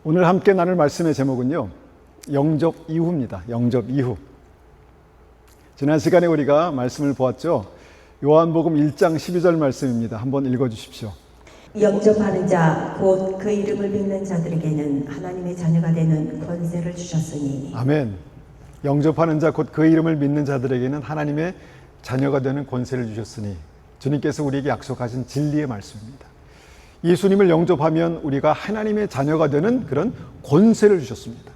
오늘 함께 나눌 말씀의 제목은요, 영접 이후입니다. 영접 이후. 지난 시간에 우리가 말씀을 보았죠. 요한복음 1장 12절 말씀입니다. 한번 읽어주십시오. 영접하는 자 곧 그 이름을 믿는 자들에게는 하나님의 자녀가 되는 권세를 주셨으니. 아멘. 영접하는 자 곧 그 이름을 믿는 자들에게는 하나님의 자녀가 되는 권세를 주셨으니, 주님께서 우리에게 약속하신 진리의 말씀입니다. 예수님을 영접하면 우리가 하나님의 자녀가 되는 그런 권세를 주셨습니다.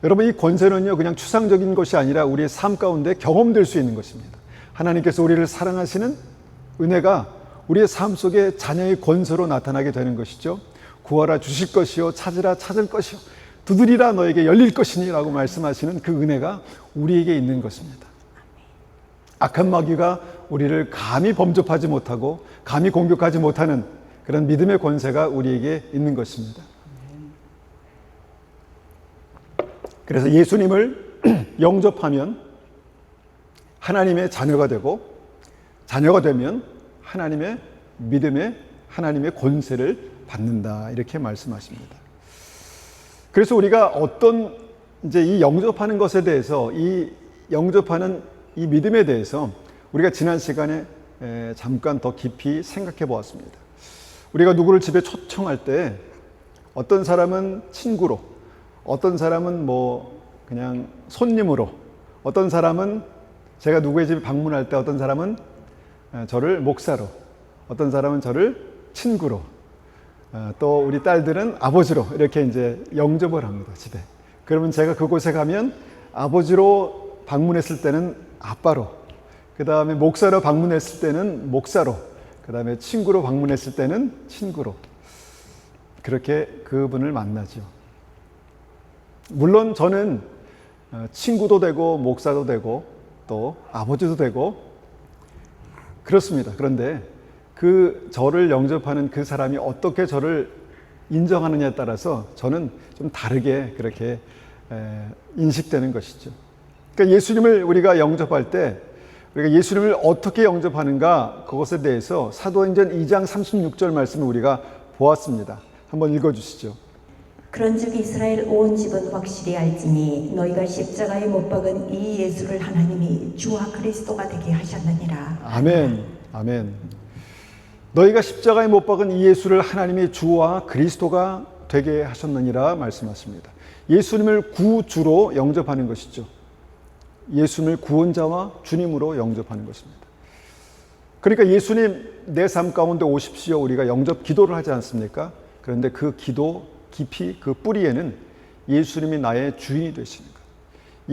여러분, 이 권세는요, 그냥 추상적인 것이 아니라 우리의 삶 가운데 경험될 수 있는 것입니다. 하나님께서 우리를 사랑하시는 은혜가 우리의 삶 속에 자녀의 권세로 나타나게 되는 것이죠. 구하라 주실 것이요, 찾으라 찾을 것이요, 두드리라 너에게 열릴 것이니 라고 말씀하시는 그 은혜가 우리에게 있는 것입니다. 악한 마귀가 우리를 감히 범접하지 못하고 감히 공격하지 못하는 그런 믿음의 권세가 우리에게 있는 것입니다. 그래서 예수님을 영접하면 하나님의 자녀가 되고, 자녀가 되면 하나님의 믿음의 하나님의 권세를 받는다, 이렇게 말씀하십니다. 그래서 우리가 이제 이 영접하는 것에 대해서, 이 영접하는 이 믿음에 대해서 우리가 지난 시간에 잠깐 더 깊이 생각해 보았습니다. 우리가 누구를 집에 초청할 때 어떤 사람은 친구로, 어떤 사람은 그냥 손님으로, 어떤 사람은 제가 누구의 집에 방문할 때 어떤 사람은 저를 목사로, 어떤 사람은 저를 친구로, 또 우리 딸들은 아버지로 이렇게 이제 영접을 합니다, 집에. 그러면 제가 그곳에 가면 아버지로 방문했을 때는 아빠로, 그 다음에 목사로 방문했을 때는 목사로, 그 다음에 친구로 방문했을 때는 친구로, 그렇게 그분을 만나죠. 물론 저는 친구도 되고 목사도 되고 또 아버지도 되고 그렇습니다. 그런데 그 저를 영접하는 그 사람이 어떻게 저를 인정하느냐에 따라서 저는 좀 다르게 그렇게 인식되는 것이죠. 그러니까 예수님을 우리가 영접할 때 우리가 예수님을 어떻게 영접하는가, 그것에 대해서 사도행전 2장 36절 말씀을 우리가 보았습니다. 한번 읽어주시죠. 그런즉 이스라엘 온 집은 확실히 알지니 너희가 십자가에 못 박은 이 예수를 하나님이 주와 그리스도가 되게 하셨느니라. 아멘. 아멘. 너희가 십자가에 못 박은 이 예수를 하나님이 주와 그리스도가 되게 하셨느니라 말씀하십니다. 예수님을 구주로 영접하는 것이죠. 예수님을 구원자와 주님으로 영접하는 것입니다. 그러니까 예수님 내 삶 가운데 오십시오, 우리가 영접 기도를 하지 않습니까? 그런데 그 기도 깊이 그 뿌리에는 예수님이 나의 주인이 되시는 것,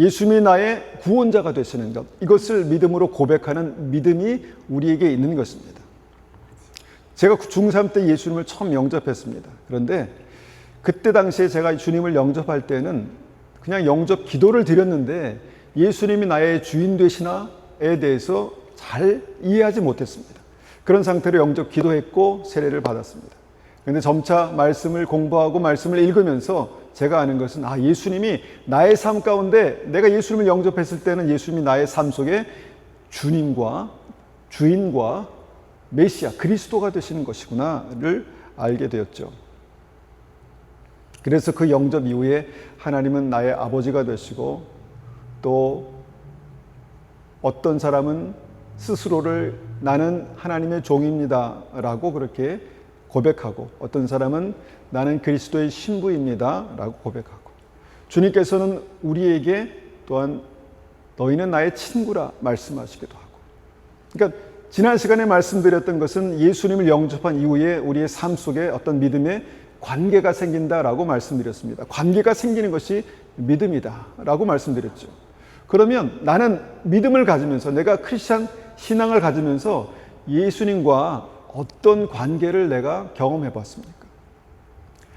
예수님이 나의 구원자가 되시는 것, 이것을 믿음으로 고백하는 믿음이 우리에게 있는 것입니다. 제가 중3 때 예수님을 처음 영접했습니다. 그런데 그때 당시에 제가 주님을 영접할 때는 그냥 영접 기도를 드렸는데 예수님이 나의 주인 되시나에 대해서 잘 이해하지 못했습니다. 그런 상태로 영접 기도했고 세례를 받았습니다. 그런데 점차 말씀을 공부하고 말씀을 읽으면서 제가 아는 것은, 예수님이 나의 삶 가운데, 내가 예수님을 영접했을 때는 예수님이 나의 삶 속에 주님과 주인과 메시아 그리스도가 되시는 것이구나를 알게 되었죠. 그래서 그 영접 이후에 하나님은 나의 아버지가 되시고, 또 어떤 사람은 스스로를 나는 하나님의 종입니다 라고 그렇게 고백하고, 어떤 사람은 나는 그리스도의 신부입니다 라고 고백하고, 주님께서는 우리에게 또한 너희는 나의 친구라 말씀하시기도 하고. 그러니까 지난 시간에 말씀드렸던 것은 예수님을 영접한 이후에 우리의 삶 속에 어떤 믿음의 관계가 생긴다라고 말씀드렸습니다. 관계가 생기는 것이 믿음이다 라고 말씀드렸죠. 그러면 나는 믿음을 가지면서, 내가 크리스찬 신앙을 가지면서 예수님과 어떤 관계를 내가 경험해 봤습니까?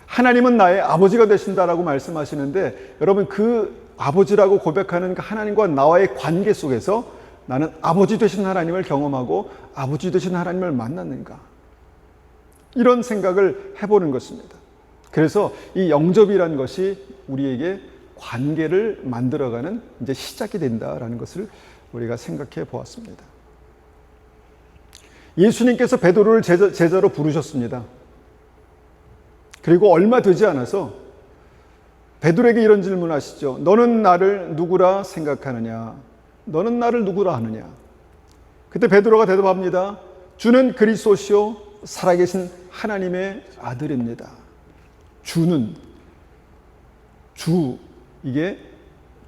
하나님은 나의 아버지가 되신다라고 말씀하시는데, 여러분 그 아버지라고 고백하는 그 하나님과 나와의 관계 속에서 나는 아버지 되신 하나님을 경험하고 아버지 되신 하나님을 만났는가? 이런 생각을 해보는 것입니다. 그래서 이 영접이라는 것이 우리에게 관계를 만들어가는 이제 시작이 된다라는 것을 우리가 생각해 보았습니다. 예수님께서 베드로를 제자로 부르셨습니다. 그리고 얼마 되지 않아서 베드로에게 이런 질문하시죠. 너는 나를 누구라 생각하느냐? 너는 나를 누구라 하느냐? 그때 베드로가 대답합니다. 주는 그리스도시요 살아계신 하나님의 아들입니다. 주는 주, 이게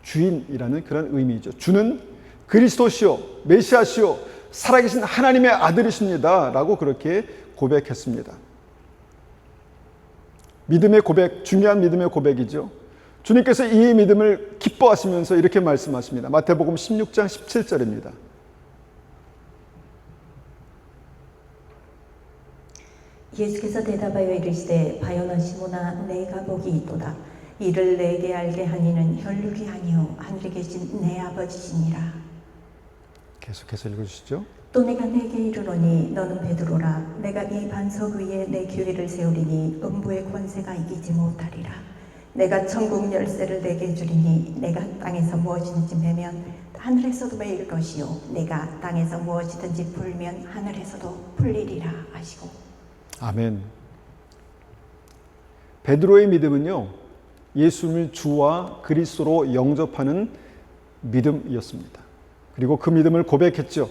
주인이라는 그런 의미죠. 주는 그리스도시요 메시아시요 살아계신 하나님의 아들이십니다 라고 그렇게 고백했습니다. 믿음의 고백, 중요한 믿음의 고백이죠. 주님께서 이 믿음을 기뻐하시면서 이렇게 말씀하십니다. 마태복음 16장 17절입니다. 예수께서 대답하여 이르시되 바요나 시모나 내가 복이 있도다. 이를 내게 알게 하니는 혈육이 아니요 하늘에 계신 내 아버지시니라. 계속해서 읽어주시죠. 또 내가 내게 이르노니 너는 베드로라. 내가 이 반석 위에 내 교회를 세우리니 음부의 권세가 이기지 못하리라. 내가 천국 열쇠를 내게 주리니 내가 땅에서 무엇이든지 매면 하늘에서도 매일 것이요 내가 땅에서 무엇이든지 풀면 하늘에서도 풀리리라 하시고. 아멘. 베드로의 믿음은요, 예수님을 주와 그리스도로 영접하는 믿음이었습니다. 그리고 그 믿음을 고백했죠.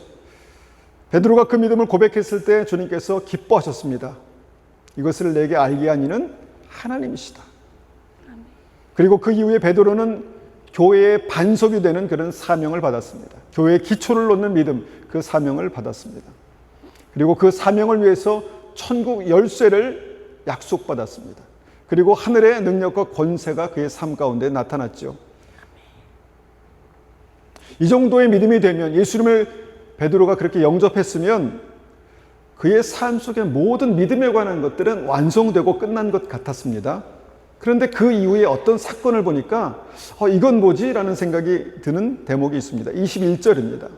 베드로가 그 믿음을 고백했을 때 주님께서 기뻐하셨습니다. 이것을 내게 알게 하니는 하나님이시다. 그리고 그 이후에 베드로는 교회의 반석이 되는 그런 사명을 받았습니다. 교회의 기초를 놓는 믿음, 그 사명을 받았습니다. 그리고 그 사명을 위해서 천국 열쇠를 약속받았습니다. 그리고 하늘의 능력과 권세가 그의 삶 가운데 나타났죠. 이 정도의 믿음이 되면, 예수님을 베드로가 그렇게 영접했으면 그의 삶 속의 모든 믿음에 관한 것들은 완성되고 끝난 것 같았습니다. 그런데 그 이후에 어떤 사건을 보니까 이건 뭐지? 라는 생각이 드는 대목이 있습니다. 21절입니다.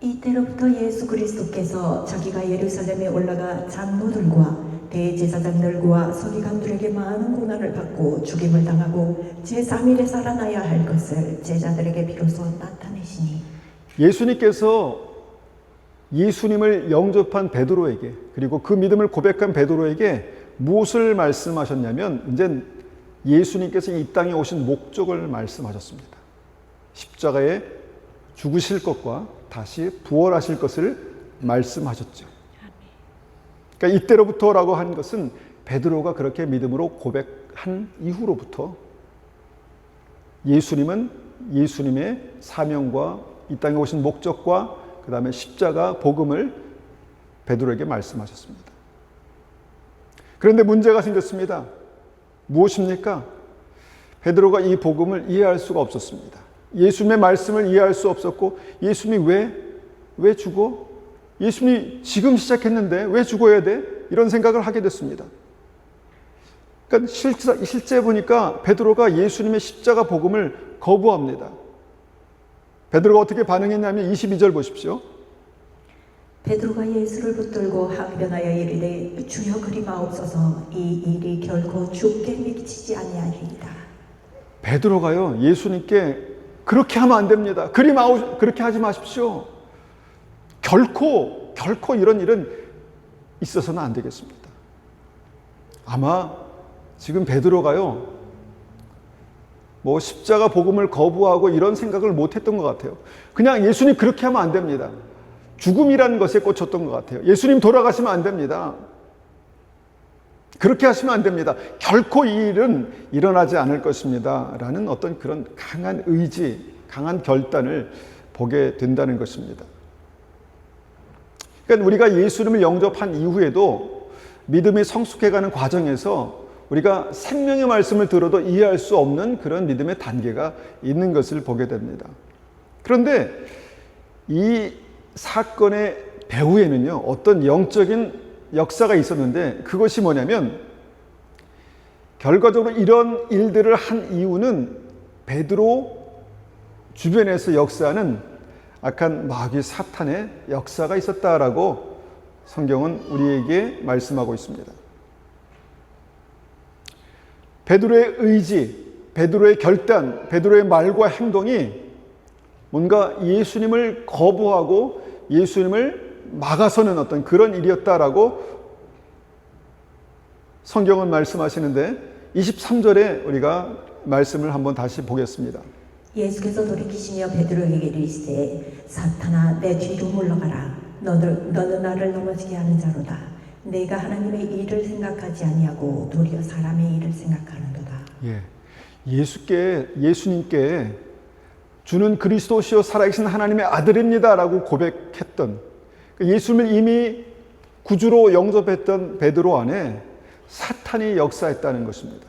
이때로부터 예수 그리스도께서 자기가 예루살렘에 올라가 장로들과 대제사장들과 서기관들에게 많은 고난을 받고 죽임을 당하고 제3일에 살아나야 할 것을 제자들에게 비로소 나타내시니. 예수님께서 예수님을 영접한 베드로에게, 그리고 그 믿음을 고백한 베드로에게 무엇을 말씀하셨냐면, 이제 예수님께서 이 땅에 오신 목적을 말씀하셨습니다. 십자가에 죽으실 것과 다시 부활하실 것을 말씀하셨죠. 그러니까 이때로부터라고 한 것은 베드로가 그렇게 믿음으로 고백한 이후로부터 예수님은 예수님의 사명과 이 땅에 오신 목적과 그 다음에 십자가 복음을 베드로에게 말씀하셨습니다. 그런데 문제가 생겼습니다. 무엇입니까? 베드로가 이 복음을 이해할 수가 없었습니다. 예수님의 말씀을 이해할 수 없었고, 예수님이 왜 죽어? 예수님이 지금 시작했는데 왜 죽어야 돼? 이런 생각을 하게 됐습니다. 그러니까 실제 보니까 베드로가 예수님의 십자가 복음을 거부합니다. 베드로가 어떻게 반응했냐면 22절 보십시오. 베드로가 예수를 붙들고 항변하여 이르되 주여 그리 마옵소서. 이 일이 결코 주께 미치지 아니하리이다. 베드로가요, 예수님께 그렇게 하면 안 됩니다. 그렇게 하지 마십시오. 결코 이런 일은 있어서는 안 되겠습니다. 아마 지금 베드로가요, 십자가 복음을 거부하고 이런 생각을 못했던 것 같아요. 그냥 예수님 그렇게 하면 안 됩니다. 죽음이라는 것에 꽂혔던 것 같아요. 예수님 돌아가시면 안 됩니다. 그렇게 하시면 안 됩니다. 결코 이 일은 일어나지 않을 것입니다. 라는 어떤 그런 강한 의지, 강한 결단을 보게 된다는 것입니다. 그러니까 우리가 예수님을 영접한 이후에도 믿음이 성숙해가는 과정에서 우리가 생명의 말씀을 들어도 이해할 수 없는 그런 믿음의 단계가 있는 것을 보게 됩니다. 그런데 이 사건의 배후에는요, 어떤 영적인 역사가 있었는데, 그것이 뭐냐면, 결과적으로 이런 일들을 한 이유는 베드로 주변에서 역사하는 악한 마귀 사탄의 역사가 있었다라고 성경은 우리에게 말씀하고 있습니다. 베드로의 의지, 베드로의 결단, 베드로의 말과 행동이 뭔가 예수님을 거부하고 예수님을 막아서는 어떤 그런 일이었다라고 성경은 말씀하시는데 23절에 우리가 말씀을 한번 다시 보겠습니다. 예수께서 돌이키시며 베드로에게 이르시되 사탄아 내 뒤로 물러가라. 너는 나를 넘어지게 하는 자로다. 내가 하나님의 일을 생각하지 아니하고 도리어 사람의 일을 생각하는도다. 예수님께 주는 그리스도시요 살아계신 하나님의 아들입니다라고 고백했던, 예수님을 이미 구주로 영접했던 베드로 안에 사탄이 역사했다는 것입니다.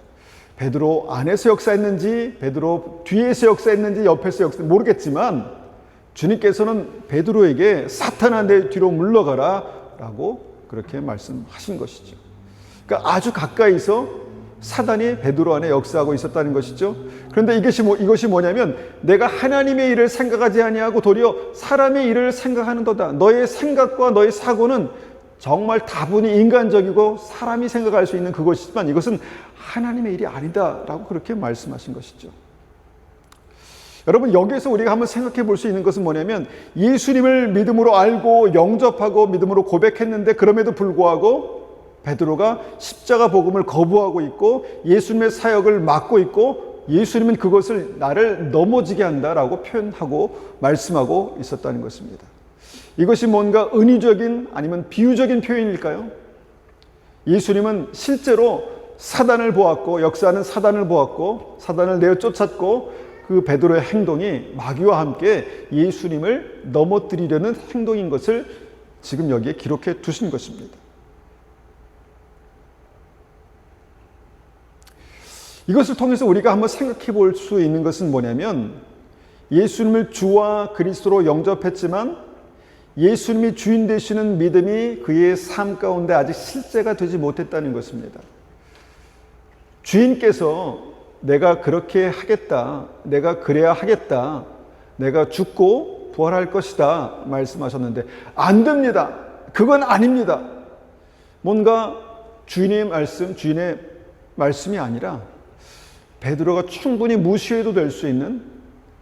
베드로 안에서 역사했는지 베드로 뒤에서 역사했는지 옆에서 역사했는지 모르겠지만 주님께서는 베드로에게 사탄아 내 뒤로 물러가라 라고 그렇게 말씀하신 것이죠. 그러니까 아주 가까이서 사단이 베드로 안에 역사하고 있었다는 것이죠. 그런데 이것이 뭐냐면 내가 하나님의 일을 생각하지 아니하고 도리어 사람의 일을 생각하는도다. 너의 생각과 너의 사고는 정말 다분히 인간적이고 사람이 생각할 수 있는 그것이지만 이것은 하나님의 일이 아니다라고 그렇게 말씀하신 것이죠. 여러분, 여기에서 우리가 한번 생각해 볼 수 있는 것은 뭐냐면 예수님을 믿음으로 알고 영접하고 믿음으로 고백했는데 그럼에도 불구하고 베드로가 십자가 복음을 거부하고 있고 예수님의 사역을 막고 있고 예수님은 그것을 나를 넘어지게 한다라고 표현하고 말씀하고 있었다는 것입니다. 이것이 뭔가 은유적인 아니면 비유적인 표현일까요? 예수님은 실제로 사단을 보았고 역사하는 사단을 보았고 사단을 내어 쫓았고 그 베드로의 행동이 마귀와 함께 예수님을 넘어뜨리려는 행동인 것을 지금 여기에 기록해 두신 것입니다. 이것을 통해서 우리가 한번 생각해 볼 수 있는 것은 뭐냐면 예수님을 주와 그리스도로 영접했지만 예수님이 주인 되시는 믿음이 그의 삶 가운데 아직 실제가 되지 못했다는 것입니다. 주인께서 내가 그렇게 하겠다, 내가 그래야 하겠다, 내가 죽고 부활할 것이다 말씀하셨는데 안 됩니다. 그건 아닙니다. 뭔가 주인의 말씀이 아니라 베드로가 충분히 무시해도 될 수 있는,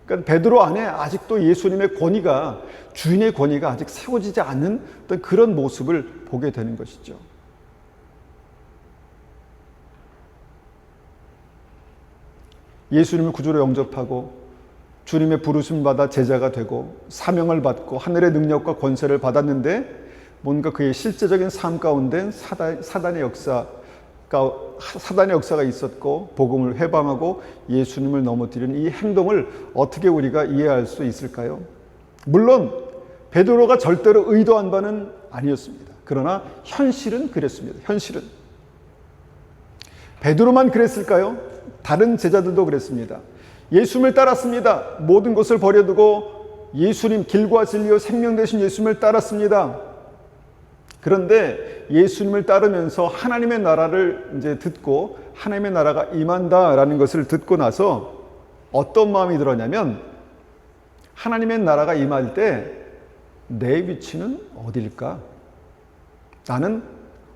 그러니까 베드로 안에 아직도 예수님의 권위가, 주인의 권위가 아직 세워지지 않는 어떤 그런 모습을 보게 되는 것이죠. 예수님을 구주로 영접하고 주님의 부르심 받아 제자가 되고 사명을 받고 하늘의 능력과 권세를 받았는데 뭔가 그의 실제적인 삶 가운데 사단의 역사가 있었고 복음을 회방하고 예수님을 넘어뜨리는 이 행동을 어떻게 우리가 이해할 수 있을까요? 물론 베드로가 절대로 의도한 바는 아니었습니다. 그러나 현실은 그랬습니다. 현실은 베드로만 그랬을까요? 다른 제자들도 그랬습니다. 예수님을 따랐습니다. 모든 것을 버려두고 예수님, 길과 진리요 생명 되신 예수님을 따랐습니다. 그런데 예수님을 따르면서 하나님의 나라를 이제 듣고 하나님의 나라가 임한다라는 것을 듣고 나서 어떤 마음이 들었냐면 하나님의 나라가 임할 때 내 위치는 어디일까? 나는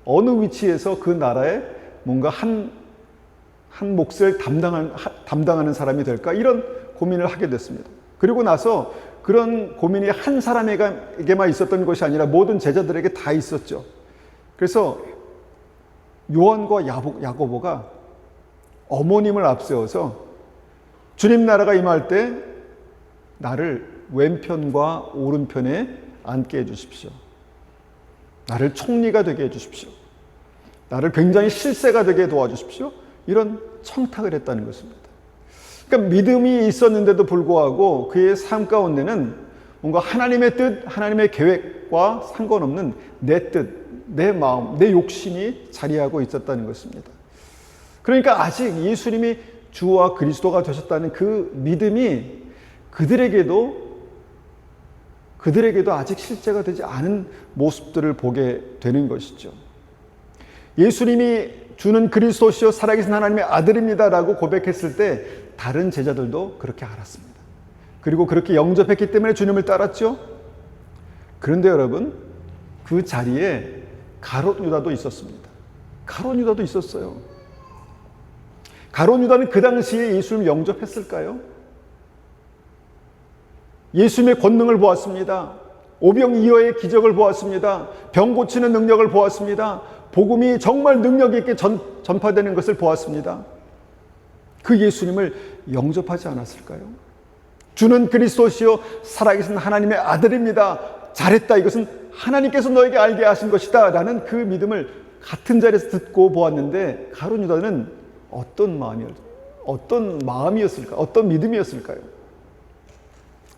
어느 위치에서 그 나라에 뭔가 한 몫을 담당하는 사람이 될까? 이런 고민을 하게 됐습니다. 그리고 나서 그런 고민이 한 사람에게만 있었던 것이 아니라 모든 제자들에게 다 있었죠. 그래서 요한과 야고보가 어머님을 앞세워서 주님 나라가 임할 때 나를 왼편과 오른편에 앉게 해주십시오. 나를 총리가 되게 해주십시오. 나를 굉장히 실세가 되게 도와주십시오. 이런 청탁을 했다는 것입니다. 그러니까 믿음이 있었는데도 불구하고 그의 삶 가운데는 뭔가 하나님의 뜻, 하나님의 계획과 상관없는 내 뜻, 내 마음, 내 욕심이 자리하고 있었다는 것입니다. 그러니까 아직 예수님이 주와 그리스도가 되셨다는 그 믿음이 그들에게도 아직 실제가 되지 않은 모습들을 보게 되는 것이죠. 예수님이 주는 그리스도시요 살아계신 하나님의 아들입니다라고 고백했을 때 다른 제자들도 그렇게 알았습니다. 그리고 그렇게 영접했기 때문에 주님을 따랐죠. 그런데 여러분, 그 자리에 가롯 유다도 있었습니다. 가롯 유다도 있었어요. 가롯 유다는 그 당시에 예수님을 영접했을까요? 예수님의 권능을 보았습니다. 오병이어의 기적을 보았습니다. 병 고치는 능력을 보았습니다. 복음이 정말 능력 있게 전파되는 것을 보았습니다. 그 예수님을 영접하지 않았을까요? 주는 그리스도시요 살아계신 하나님의 아들입니다. 잘했다. 이것은 하나님께서 너에게 알게 하신 것이다. 라는 그 믿음을 같은 자리에서 듣고 보았는데 가룟 유다는 어떤 마음이었을까? 어떤 믿음이었을까요?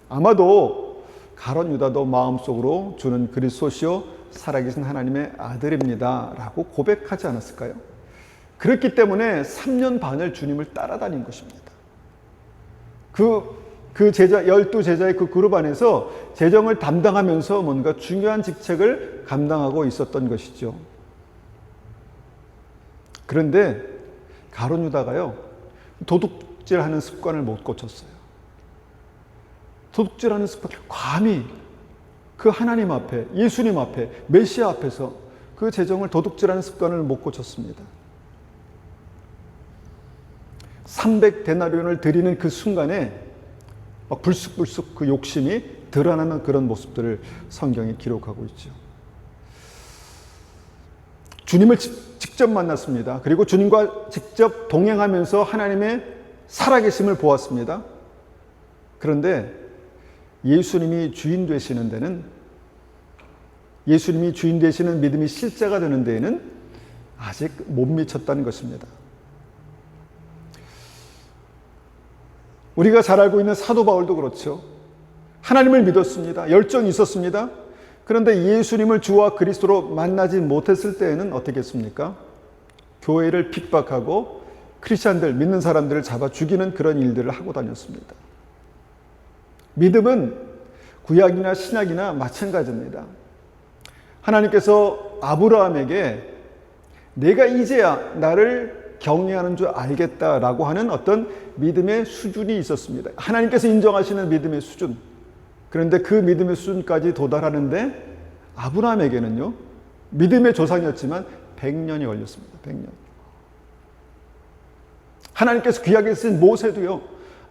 아마도 가룟 유다도 마음속으로 주는 그리스도시요 살아계신 하나님의 아들입니다. 라고 고백하지 않았을까요? 그렇기 때문에 3년 반을 주님을 따라다닌 것입니다. 그 제자, 12제자의 그 그룹 안에서 재정을 담당하면서 뭔가 중요한 직책을 감당하고 있었던 것이죠. 그런데 가룟 유다가요, 도둑질하는 습관을 못 고쳤어요. 도둑질하는 습관, 감히 그 하나님 앞에, 예수님 앞에, 메시아 앞에서 그 재정을 도둑질하는 습관을 못 고쳤습니다. 300데나리온을 드리는 그 순간에 막 불쑥불쑥 그 욕심이 드러나는 그런 모습들을 성경이 기록하고 있죠. 주님을 직접 만났습니다. 그리고 주님과 직접 동행하면서 하나님의 살아계심을 보았습니다. 그런데 예수님이 주인 되시는 데는, 예수님이 주인 되시는 믿음이 실제가 되는 데에는 아직 못 미쳤다는 것입니다. 우리가 잘 알고 있는 사도 바울도 그렇죠. 하나님을 믿었습니다. 열정이 있었습니다. 그런데 예수님을 주와 그리스도로 만나지 못했을 때에는 어떻게 했습니까? 교회를 핍박하고 크리스찬들, 믿는 사람들을 잡아 죽이는 그런 일들을 하고 다녔습니다. 믿음은 구약이나 신약이나 마찬가지입니다. 하나님께서 아브라함에게 내가 이제야 나를 경외하는 줄 알겠다라고 하는 어떤 믿음의 수준이 있었습니다. 하나님께서 인정하시는 믿음의 수준. 그런데 그 믿음의 수준까지 도달하는데 아브라함에게는요, 믿음의 조상이었지만 100년이 걸렸습니다. 100년. 하나님께서 귀하게 쓰신 모세도요,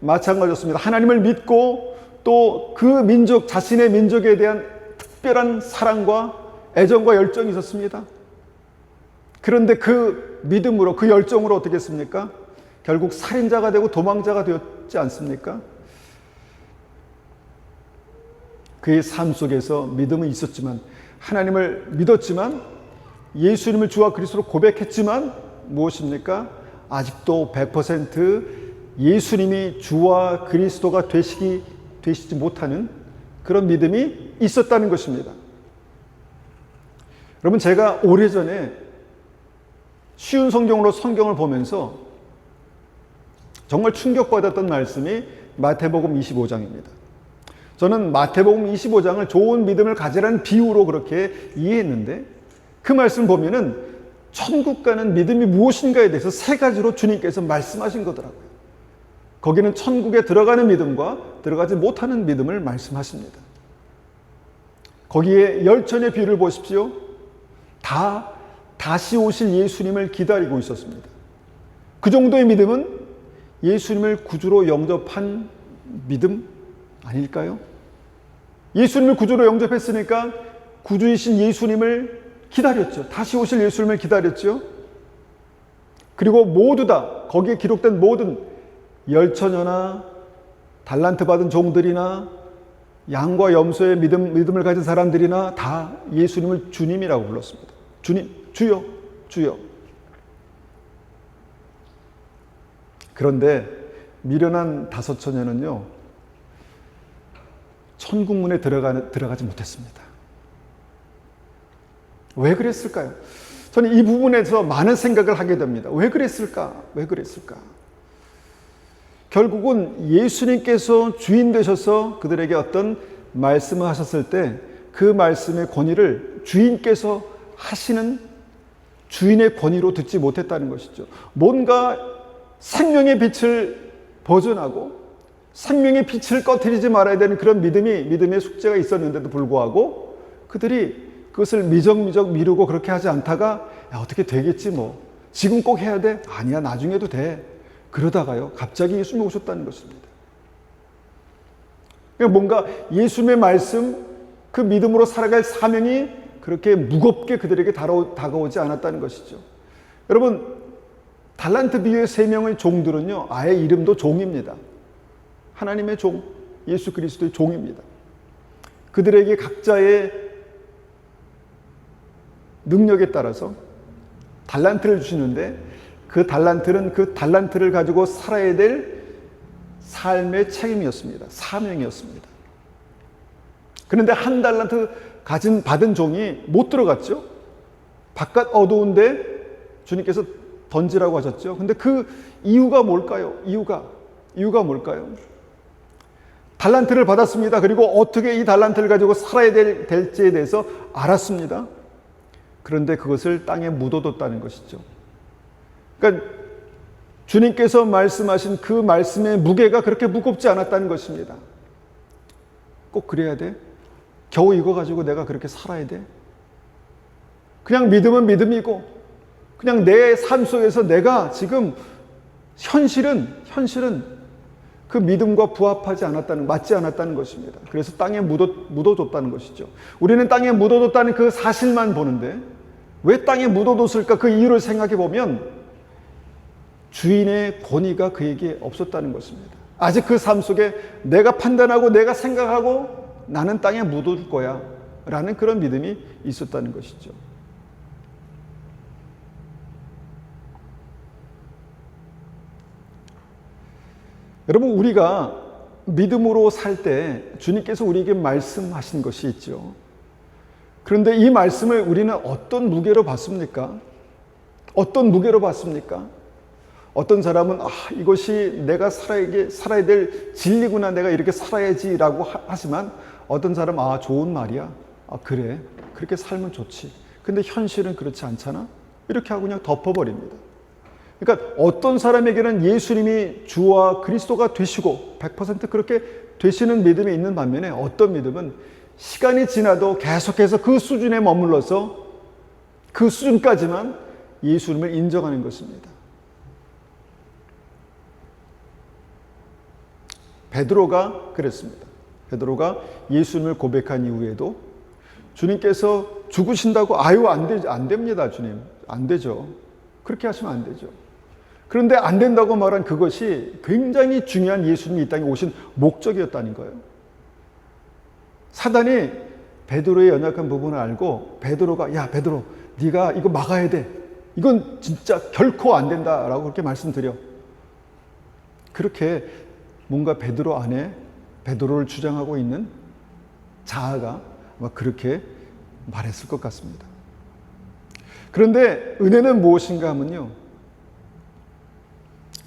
마찬가지였습니다. 하나님을 믿고 또 그 민족, 자신의 민족에 대한 특별한 사랑과 애정과 열정이 있었습니다. 그런데 그 믿음으로, 그 열정으로 어떻게 했습니까? 결국 살인자가 되고 도망자가 되었지 않습니까? 그의 삶 속에서 믿음은 있었지만, 하나님을 믿었지만, 예수님을 주와 그리스도로 고백했지만 무엇입니까? 아직도 100% 예수님이 주와 그리스도가 되시지 못하는 그런 믿음이 있었다는 것입니다. 여러분, 제가 오래전에 쉬운 성경으로 성경을 보면서 정말 충격받았던 말씀이 마태복음 25장입니다. 저는 마태복음 25장을 좋은 믿음을 가지라는 비유로 그렇게 이해했는데, 그 말씀 보면은 천국 가는 믿음이 무엇인가에 대해서 세 가지로 주님께서 말씀하신 거더라고요. 거기는 천국에 들어가는 믿음과 들어가지 못하는 믿음을 말씀하십니다. 거기에 열천의 비유를 보십시오. 다시 오실 예수님을 기다리고 있었습니다. 그 정도의 믿음은 예수님을 구주로 영접한 믿음 아닐까요? 예수님을 구주로 영접했으니까 구주이신 예수님을 기다렸죠. 다시 오실 예수님을 기다렸죠. 그리고 모두 다 거기에 기록된 모든 열처녀나 달란트 받은 종들이나 양과 염소의 믿음을 가진 사람들이나 다 예수님을 주님이라고 불렀습니다. 주님, 주여, 주여. 그런데 미련한 다섯 처녀는요, 천국문에 들어가지 못했습니다. 왜 그랬을까요? 저는 이 부분에서 많은 생각을 하게 됩니다. 왜 그랬을까? 왜 그랬을까? 결국은 예수님께서 주인 되셔서 그들에게 어떤 말씀을 하셨을 때 그 말씀의 권위를 주인께서 하시는 주인의 권위로 듣지 못했다는 것이죠. 뭔가 생명의 빛을 버전하고 생명의 빛을 꺼트리지 말아야 되는 그런 믿음의 숙제가 있었는데도 불구하고 그들이 그것을 미적미적 미루고 그렇게 하지 않다가 야, 어떻게 되겠지 뭐. 지금 꼭 해야 돼? 아니야, 나중에도 돼. 그러다가요, 갑자기 예수님이 오셨다는 것입니다. 뭔가 예수님의 말씀, 그 믿음으로 살아갈 사명이 그렇게 무겁게 그들에게 다가오지 않았다는 것이죠. 여러분, 달란트 비유의 3명의 종들은요, 아예 이름도 종입니다. 하나님의 종, 예수 그리스도의 종입니다. 그들에게 각자의 능력에 따라서 달란트를 주시는데, 그 달란트를 가지고 살아야 될 삶의 책임이었습니다. 사명이었습니다. 그런데 1달란트 받은 종이 못 들어갔죠. 바깥 어두운데 주님께서 던지라고 하셨죠. 근데 그 이유가 뭘까요? 이유가 뭘까요? 달란트를 받았습니다. 그리고 어떻게 이 달란트를 가지고 살아야 될지에 대해서 알았습니다. 그런데 그것을 땅에 묻어뒀다는 것이죠. 그러니까 주님께서 말씀하신 그 말씀의 무게가 그렇게 무겁지 않았다는 것입니다. 꼭 그래야 돼? 겨우 이거 가지고 내가 그렇게 살아야 돼? 그냥 믿음은 믿음이고, 그냥 내 삶 속에서 내가 지금 현실은 그 믿음과 맞지 않았다는 것입니다. 그래서 땅에 묻어뒀다는 것이죠. 우리는 땅에 묻어뒀다는 그 사실만 보는데, 왜 땅에 묻어뒀을까? 그 이유를 생각해 보면 주인의 권위가 그에게 없었다는 것입니다. 아직 그 삶 속에 내가 판단하고 내가 생각하고 나는 땅에 묻어둘 거야 라는 그런 믿음이 있었다는 것이죠. 여러분, 우리가 믿음으로 살 때 주님께서 우리에게 말씀하신 것이 있죠. 그런데 이 말씀을 우리는 어떤 무게로 받습니까? 어떤 사람은 이것이 내가 살아야 될 진리구나, 내가 이렇게 살아야지라고 하지만, 어떤 사람은 좋은 말이야, 그래, 그렇게 살면 좋지, 근데 현실은 그렇지 않잖아, 이렇게 하고 그냥 덮어버립니다. 그러니까 어떤 사람에게는 예수님이 주와 그리스도가 되시고 100% 그렇게 되시는 믿음이 있는 반면에, 어떤 믿음은 시간이 지나도 계속해서 그 수준에 머물러서 그 수준까지만 예수님을 인정하는 것입니다. 베드로가 그랬습니다. 베드로가 예수님을 고백한 이후에도 주님께서 죽으신다고 안 됩니다. 주님, 안 되죠. 그렇게 하시면 안 되죠. 그런데 안 된다고 말한 그것이 굉장히 중요한 예수님이 이 땅에 오신 목적이었다는 거예요. 사단이 베드로의 연약한 부분을 알고 베드로가, 야 베드로, 네가 이거 막아야 돼, 이건 진짜 결코 안 된다라고 그렇게 말씀드려. 그렇게 뭔가 베드로 안에 베드로를 주장하고 있는 자아가 아마 그렇게 말했을 것 같습니다. 그런데 은혜는 무엇인가 하면요,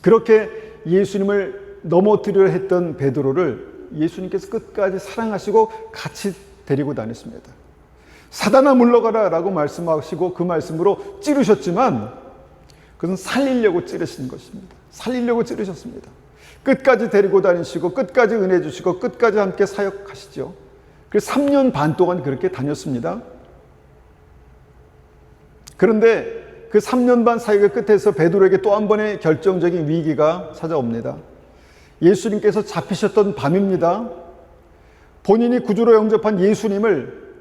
그렇게 예수님을 넘어뜨리려 했던 베드로를 예수님께서 끝까지 사랑하시고 같이 데리고 다녔습니다. 사단아 물러가라 라고 말씀하시고 그 말씀으로 찌르셨지만, 그것은 살리려고 찌르신 것입니다. 살리려고 찌르셨습니다. 끝까지 데리고 다니시고 끝까지 은혜 주시고 끝까지 함께 사역하시죠. 그래서 3년 반 동안 그렇게 다녔습니다. 그런데 그 3년 반 사역의 끝에서 베드로에게 또 한 번의 결정적인 위기가 찾아옵니다. 예수님께서 잡히셨던 밤입니다. 본인이 구주로 영접한 예수님을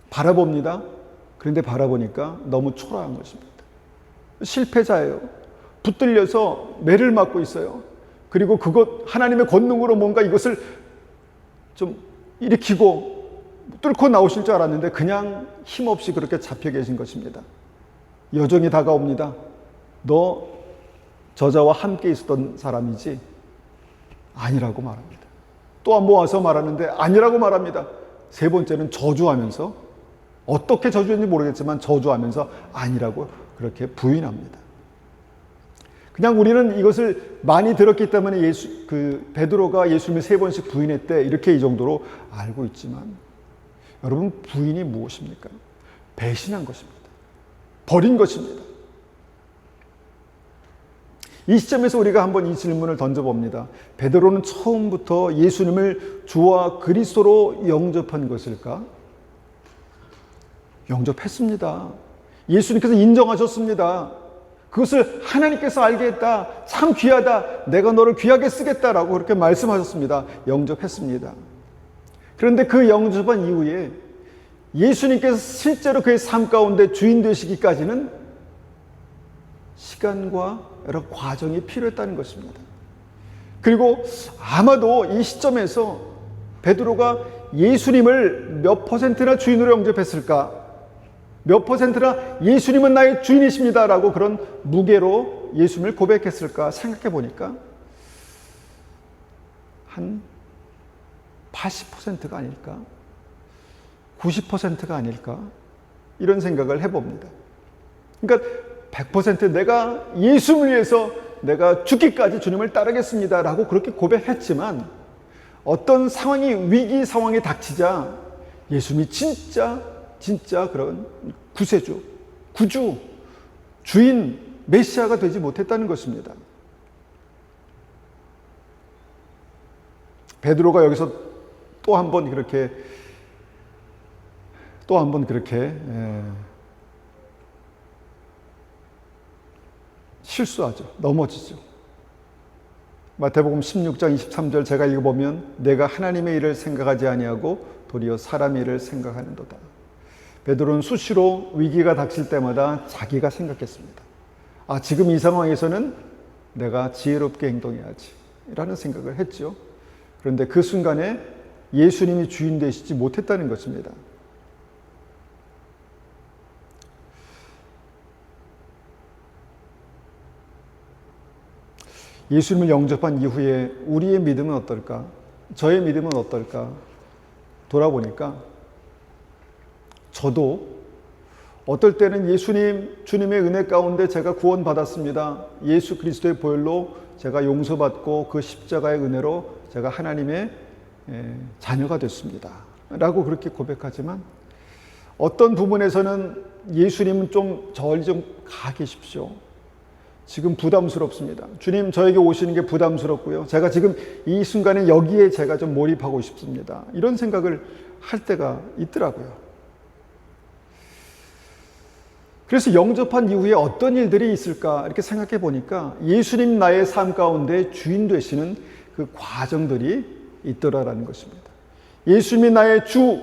바라봅니다. 그런데 바라보니까 너무 초라한 것입니다. 실패자예요. 붙들려서 매를 맞고 있어요. 그리고 하나님의 권능으로 뭔가 이것을 좀 일으키고 뚫고 나오실 줄 알았는데 그냥 힘없이 그렇게 잡혀 계신 것입니다. 여정이 다가옵니다. 너 저자와 함께 있었던 사람이지? 아니라고 말합니다. 또 한 번 와서 말하는데 아니라고 말합니다. 세 번째는 저주하면서, 어떻게 저주했는지 모르겠지만 저주하면서 아니라고 그렇게 부인합니다. 그냥 우리는 이것을 많이 들었기 때문에 베드로가 예수님을 3번씩 부인했대, 이렇게 이 정도로 알고 있지만, 여러분, 부인이 무엇입니까? 배신한 것입니다. 버린 것입니다. 이 시점에서 우리가 한번 이 질문을 던져봅니다. 베드로는 처음부터 예수님을 주와 그리스도로 영접한 것일까? 영접했습니다. 예수님께서 인정하셨습니다. 그것을 하나님께서 알게 했다. 참 귀하다. 내가 너를 귀하게 쓰겠다라고 그렇게 말씀하셨습니다. 영접했습니다. 그런데 그 영접한 이후에 예수님께서 실제로 그의 삶 가운데 주인 되시기까지는 시간과 여러 과정이 필요했다는 것입니다. 그리고 아마도 이 시점에서 베드로가 예수님을 몇 퍼센트나 주인으로 영접했을까? 몇 퍼센트나 예수님은 나의 주인이십니다 라고 그런 무게로 예수님을 고백했을까 생각해 보니까 한 80%가 아닐까? 90%가 아닐까? 이런 생각을 해봅니다. 그러니까 100% 내가 예수를 위해서 내가 죽기까지 주님을 따르겠습니다 라고 그렇게 고백했지만 어떤 상황이 위기 상황에 닥치자 예수님이 진짜 그런 구세주, 구주, 주인, 메시아가 되지 못했다는 것입니다. 베드로가 여기서 또 한 번 그렇게 실수하죠. 넘어지죠. 마태복음 16장 23절 제가 읽어보면 내가 하나님의 일을 생각하지 아니하고 도리어 사람의 일을 생각하는도다. 베드로는 수시로 위기가 닥칠 때마다 자기가 생각했습니다. 지금 이 상황에서는 내가 지혜롭게 행동해야지 라는 생각을 했죠. 그런데 그 순간에 예수님이 주인 되시지 못했다는 것입니다. 예수님을 영접한 이후에 우리의 믿음은 어떨까? 저의 믿음은 어떨까? 돌아보니까 저도 어떨 때는 주님의 은혜 가운데 제가 구원받았습니다. 예수 그리스도의 보혈로 제가 용서받고 그 십자가의 은혜로 제가 하나님의 자녀가 됐습니다. 라고 그렇게 고백하지만 어떤 부분에서는 예수님은 저리 좀 가 계십시오. 지금 부담스럽습니다. 주님 저에게 오시는 게 부담스럽고요. 제가 지금 이 순간에 여기에 제가 좀 몰입하고 싶습니다. 이런 생각을 할 때가 있더라고요. 그래서 영접한 이후에 어떤 일들이 있을까 이렇게 생각해 보니까 예수님 나의 삶 가운데 주인 되시는 그 과정들이 있더라라는 것입니다. 예수님이 나의 주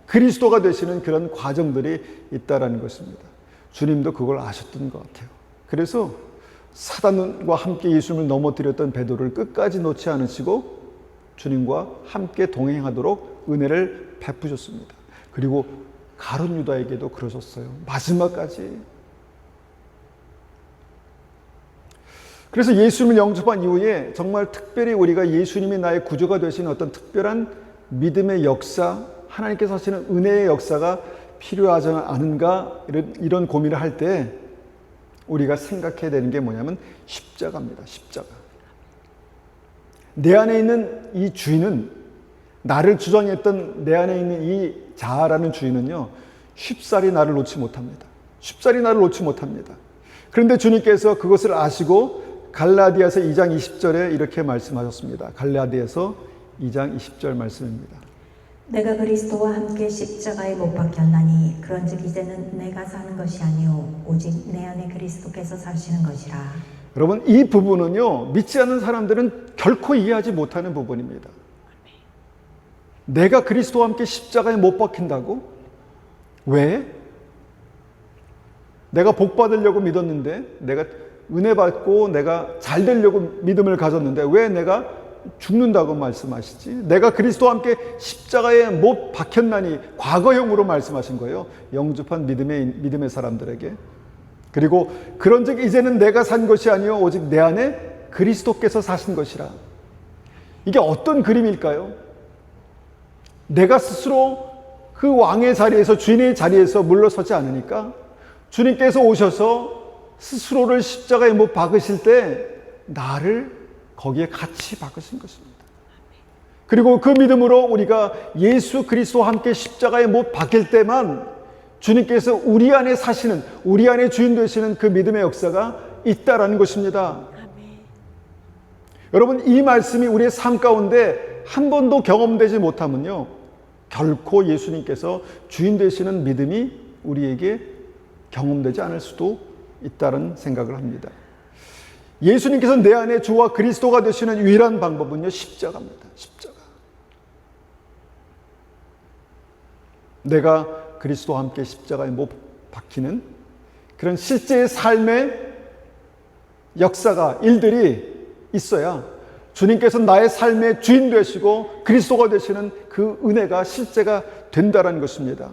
그리스도가 되시는 그런 과정들이 있다라는 것입니다. 주님도 그걸 아셨던 것 같아요. 그래서 사단과 함께 예수님을 넘어뜨렸던 베드로를 끝까지 놓지 않으시고 주님과 함께 동행하도록 은혜를 베푸셨습니다. 그리고 가룟 유다에게도 그러셨어요. 마지막까지. 그래서 예수님을 영접한 이후에 정말 특별히 우리가 예수님이 나의 구조가 되신 어떤 특별한 믿음의 역사, 하나님께서 하시는 은혜의 역사가 필요하지 않은가 이런 고민을 할 때 우리가 생각해야 되는 게 뭐냐면 십자가입니다. 십자가. 내 안에 있는 이 주인은, 나를 주장했던 내 안에 있는 이 자아라는 주인은요, 쉽사리 나를 놓지 못합니다. 쉽사리 나를 놓지 못합니다. 그런데 주님께서 그것을 아시고 갈라디아서 2장 20절에 이렇게 말씀하셨습니다. 갈라디아서 2장 20절 말씀입니다. 내가 그리스도와 함께 십자가에 못 박혔나니 그런즉 이제는 내가 사는 것이 아니요 오직 내 안에 그리스도께서 사시는 것이라. 여러분, 이 부분은요, 믿지 않는 사람들은 결코 이해하지 못하는 부분입니다. 내가 그리스도와 함께 십자가에 못 박힌다고? 왜? 내가 복 받으려고 믿었는데, 내가 은혜 받고 내가 잘 되려고 믿음을 가졌는데 왜 내가 죽는다고 말씀하시지? 내가 그리스도와 함께 십자가에 못 박혔나니 과거형으로 말씀하신 거예요. 영접한 믿음의 사람들에게. 그리고 그런즉 이제는 내가 산 것이 아니요 오직 내 안에 그리스도께서 사신 것이라. 이게 어떤 그림일까요? 내가 스스로 그 왕의 자리에서, 주인의 자리에서 물러서지 않으니까 주님께서 오셔서 스스로를 십자가에 못 박으실 때 나를 거기에 같이 박으신 것입니다. 그리고 그 믿음으로 우리가 예수 그리스도와 함께 십자가에 못 박힐 때만 주님께서 우리 안에 사시는, 우리 안에 주인 되시는 그 믿음의 역사가 있다라는 것입니다. 여러분, 이 말씀이 우리의 삶 가운데 한 번도 경험되지 못하면요, 결코 예수님께서 주인 되시는 믿음이 우리에게 경험되지 않을 수도 있다는 생각을 합니다. 예수님께서 내 안에 주와 그리스도가 되시는 유일한 방법은요, 십자가입니다. 십자가. 내가 그리스도와 함께 십자가에 못 박히는 그런 실제의 삶의 역사가, 일들이 있어야 주님께서 나의 삶의 주인 되시고 그리스도가 되시는 그 은혜가 실제가 된다는 것입니다.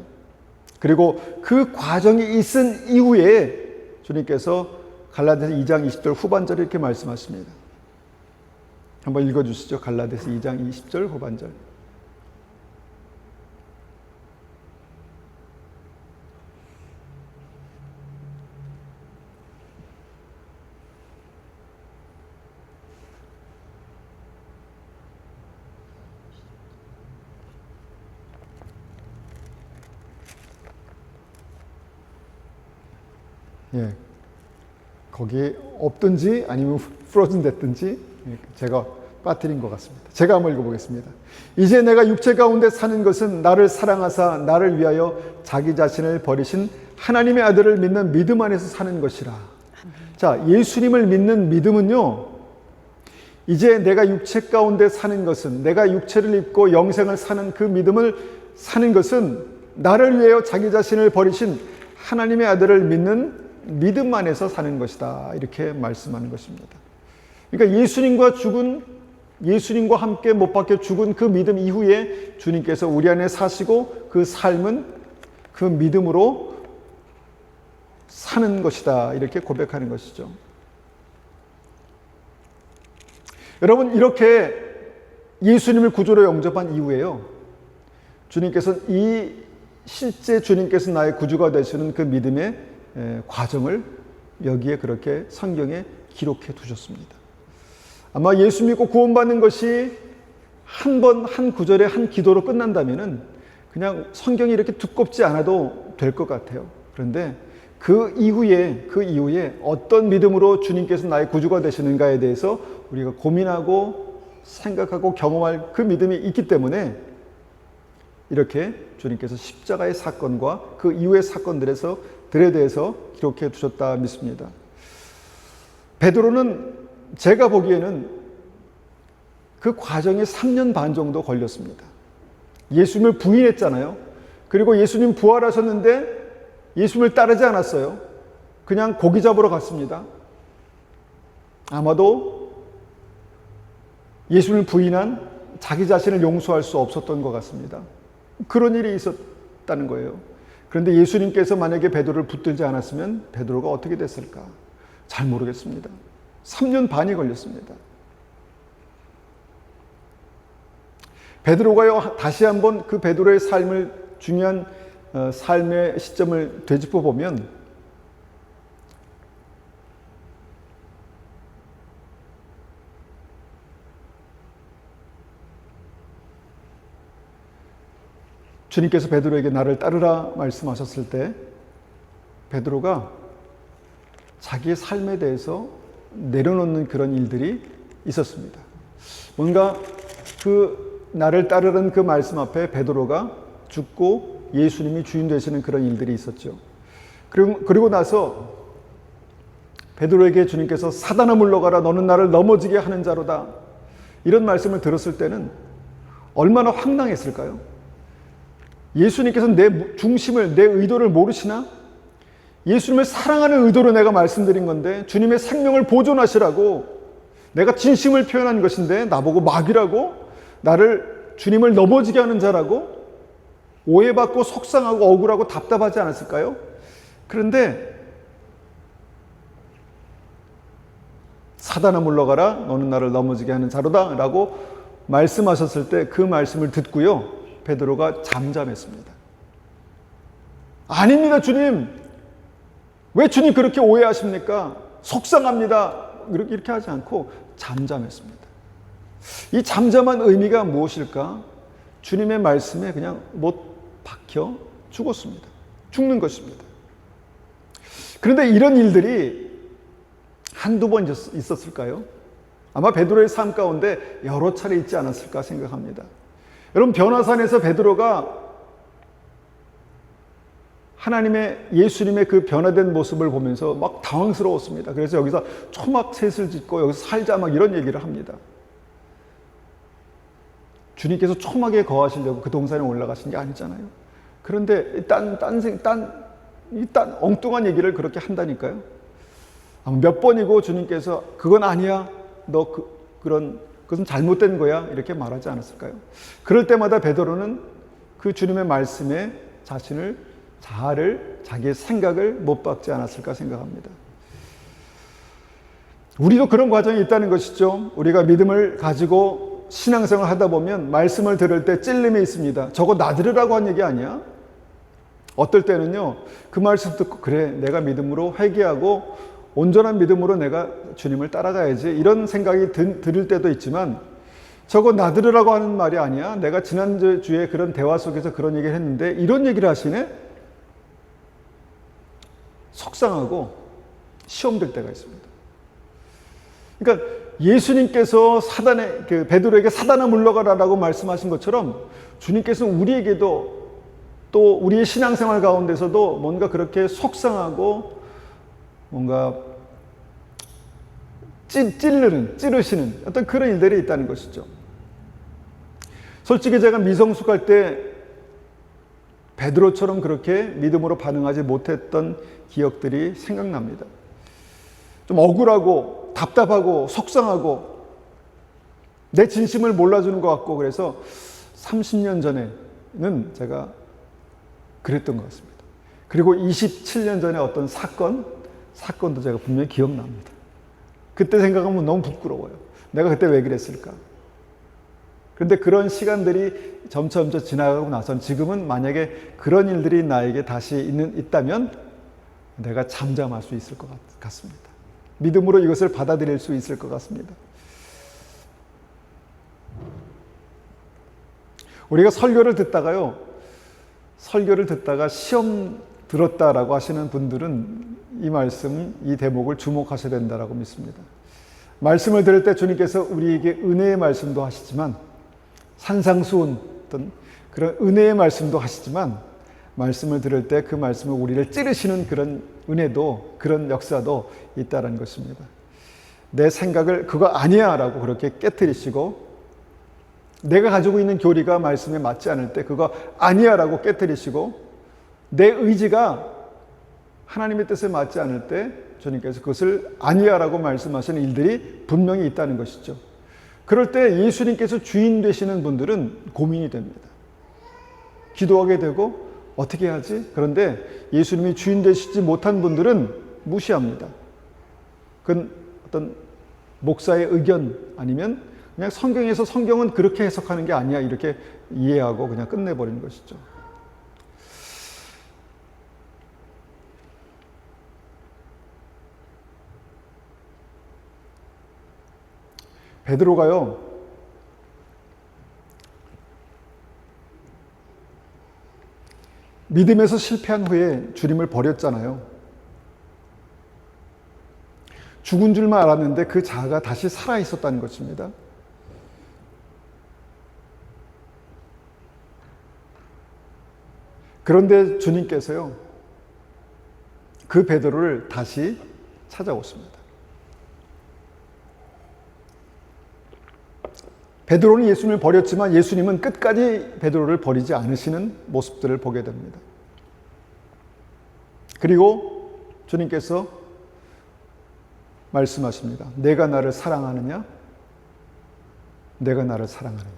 그리고 그 과정이 있은 이후에 주님께서 갈라디아서 2장 20절 후반절에 이렇게 말씀하십니다. 한번 읽어주시죠. 갈라디아서 2장 20절 후반절. 예, 거기에 없든지 아니면 프로즌 됐든지 제가 빠뜨린 것 같습니다. 제가 한번 읽어보겠습니다. 이제 내가 육체 가운데 사는 것은 나를 사랑하사 나를 위하여 자기 자신을 버리신 하나님의 아들을 믿는 믿음 안에서 사는 것이라. 자, 예수님을 믿는 믿음은요, 이제 내가 육체 가운데 사는 것은, 내가 육체를 입고 영생을 사는 그 믿음을 사는 것은 나를 위하여 자기 자신을 버리신 하나님의 아들을 믿는 믿음 안에서 사는 것이다. 이렇게 말씀하는 것입니다. 그러니까 예수님과 함께 못 박혀 죽은 그 믿음 이후에 주님께서 우리 안에 사시고 그 삶은 그 믿음으로 사는 것이다. 이렇게 고백하는 것이죠. 여러분, 이렇게 예수님을 구주로 영접한 이후에요, 주님께서는 실제 주님께서 나의 구주가 되시는 그 믿음의 과정을 여기에 그렇게 성경에 기록해 두셨습니다. 아마 예수 믿고 구원받는 것이 한 번, 한 구절에 한 기도로 끝난다면은 그냥 성경이 이렇게 두껍지 않아도 될 것 같아요. 그런데 그 이후에 어떤 믿음으로 주님께서 나의 구주가 되시는가에 대해서 우리가 고민하고 생각하고 경험할 그 믿음이 있기 때문에 이렇게 주님께서 십자가의 사건과 그 이후의 사건들에 대해서 기록해 두셨다 믿습니다. 베드로는 제가 보기에는 그 과정에 3년 반 정도 걸렸습니다. 예수님을 부인했잖아요. 그리고 예수님 부활하셨는데 예수님을 따르지 않았어요. 그냥 고기 잡으러 갔습니다. 아마도 예수님을 부인한 자기 자신을 용서할 수 없었던 것 같습니다. 그런 일이 있었다는 거예요. 그런데 예수님께서 만약에 베드로를 붙들지 않았으면 베드로가 어떻게 됐을까? 잘 모르겠습니다. 3년 반이 걸렸습니다. 베드로가요, 다시 한번 그 베드로의 삶을, 중요한 삶의 시점을 되짚어 보면 주님께서 베드로에게 나를 따르라 말씀하셨을 때 베드로가 자기의 삶에 대해서 내려놓는 그런 일들이 있었습니다. 뭔가 그 나를 따르는 그 말씀 앞에 베드로가 죽고 예수님이 주인 되시는 그런 일들이 있었죠. 그리고 나서 베드로에게 주님께서 사단아 물러가라, 너는 나를 넘어지게 하는 자로다, 이런 말씀을 들었을 때는 얼마나 황당했을까요? 예수님께서 내 중심을, 내 의도를 모르시나? 예수님을 사랑하는 의도로 내가 말씀드린 건데, 주님의 생명을 보존하시라고 내가 진심을 표현한 것인데 나보고 마귀라고, 나를 주님을 넘어지게 하는 자라고 오해받고 속상하고 억울하고 답답하지 않았을까요? 그런데 사단아 물러가라, 너는 나를 넘어지게 하는 자로다 라고 말씀하셨을 때 그 말씀을 듣고요, 베드로가 잠잠했습니다. 아닙니다, 주님. 왜 주님 그렇게 오해하십니까? 속상합니다. 이렇게 하지 않고 잠잠했습니다. 이 잠잠한 의미가 무엇일까? 주님의 말씀에 그냥 못 박혀 죽었습니다. 죽는 것입니다. 그런데 이런 일들이 한두 번 있었을까요? 아마 베드로의 삶 가운데 여러 차례 있지 않았을까 생각합니다. 여러분, 변화산에서 베드로가 예수님의 그 변화된 모습을 보면서 막 당황스러웠습니다. 그래서 여기서 초막셋을 짓고 여기서 살자 막 이런 얘기를 합니다. 주님께서 초막에 거하시려고 그 동산에 올라가신 게 아니잖아요. 그런데 딴 엉뚱한 얘기를 그렇게 한다니까요. 몇 번이고 주님께서 그건 아니야. 너 그것은 잘못된 거야. 이렇게 말하지 않았을까요? 그럴 때마다 베드로는 그 주님의 말씀에 자기의 생각을 못 박지 않았을까 생각합니다. 우리도 그런 과정이 있다는 것이죠. 우리가 믿음을 가지고 신앙생활을 하다 보면 말씀을 들을 때 찔림이 있습니다. 저거 나들으라고 한 얘기 아니야? 어떨 때는요, 그 말씀 듣고 그래, 내가 믿음으로 회개하고 온전한 믿음으로 내가 주님을 따라가야지, 이런 생각이 들을 때도 있지만, 저거 나들으라고 하는 말이 아니야? 내가 지난주에 그런 대화 속에서 그런 얘기를 했는데 이런 얘기를 하시네? 속상하고 시험될 때가 있습니다. 그러니까 예수님께서 베드로에게 사단아 물러가라라고 말씀하신 것처럼 주님께서는 우리에게도 또 우리의 신앙생활 가운데서도 뭔가 그렇게 속상하고 뭔가 찌르시는 어떤 그런 일들이 있다는 것이죠. 솔직히 제가 미성숙할 때 베드로처럼 그렇게 믿음으로 반응하지 못했던 기억들이 생각납니다. 좀 억울하고 답답하고 속상하고 내 진심을 몰라주는 것 같고, 그래서 30년 전에는 제가 그랬던 것 같습니다. 그리고 27년 전에 어떤 사건도 제가 분명히 기억납니다. 그때 생각하면 너무 부끄러워요. 내가 그때 왜 그랬을까? 그런데 그런 시간들이 점점 지나가고 나선 지금은 만약에 그런 일들이 나에게 다시 있다면 내가 잠잠할 수 있을 것 같습니다. 믿음으로 이것을 받아들일 수 있을 것 같습니다. 우리가 설교를 듣다가 시험 들었다라고 하시는 분들은 이 말씀, 이 대목을 주목하셔야 된다라고 믿습니다. 말씀을 들을 때 주님께서 우리에게 은혜의 말씀도 하시지만, 산상수훈 어떤 그런 은혜의 말씀도 하시지만, 말씀을 들을 때 그 말씀을 우리를 찌르시는 그런 은혜도, 그런 역사도 있다는 것입니다. 내 생각을 그거 아니야 라고 그렇게 깨트리시고, 내가 가지고 있는 교리가 말씀에 맞지 않을 때 그거 아니야 라고 깨트리시고, 내 의지가 하나님의 뜻에 맞지 않을 때 주님께서 그것을 아니야 라고 말씀하시는 일들이 분명히 있다는 것이죠. 그럴 때 예수님께서 주인 되시는 분들은 고민이 됩니다. 기도하게 되고 어떻게 하지? 그런데 예수님이 주인 되시지 못한 분들은 무시합니다. 그건 어떤 목사의 의견 아니면 그냥 성경에서 성경은 그렇게 해석하는 게 아니야 이렇게 이해하고 그냥 끝내버리는 것이죠. 베드로가요, 믿음에서 실패한 후에 주님을 버렸잖아요. 죽은 줄만 알았는데 그 자아가 다시 살아있었다는 것입니다. 그런데 주님께서요, 그 베드로를 다시 찾아오십니다. 베드로는 예수님을 버렸지만 예수님은 끝까지 베드로를 버리지 않으시는 모습들을 보게 됩니다. 그리고 주님께서 말씀하십니다. 내가 나를 사랑하느냐? 내가 나를 사랑하느냐?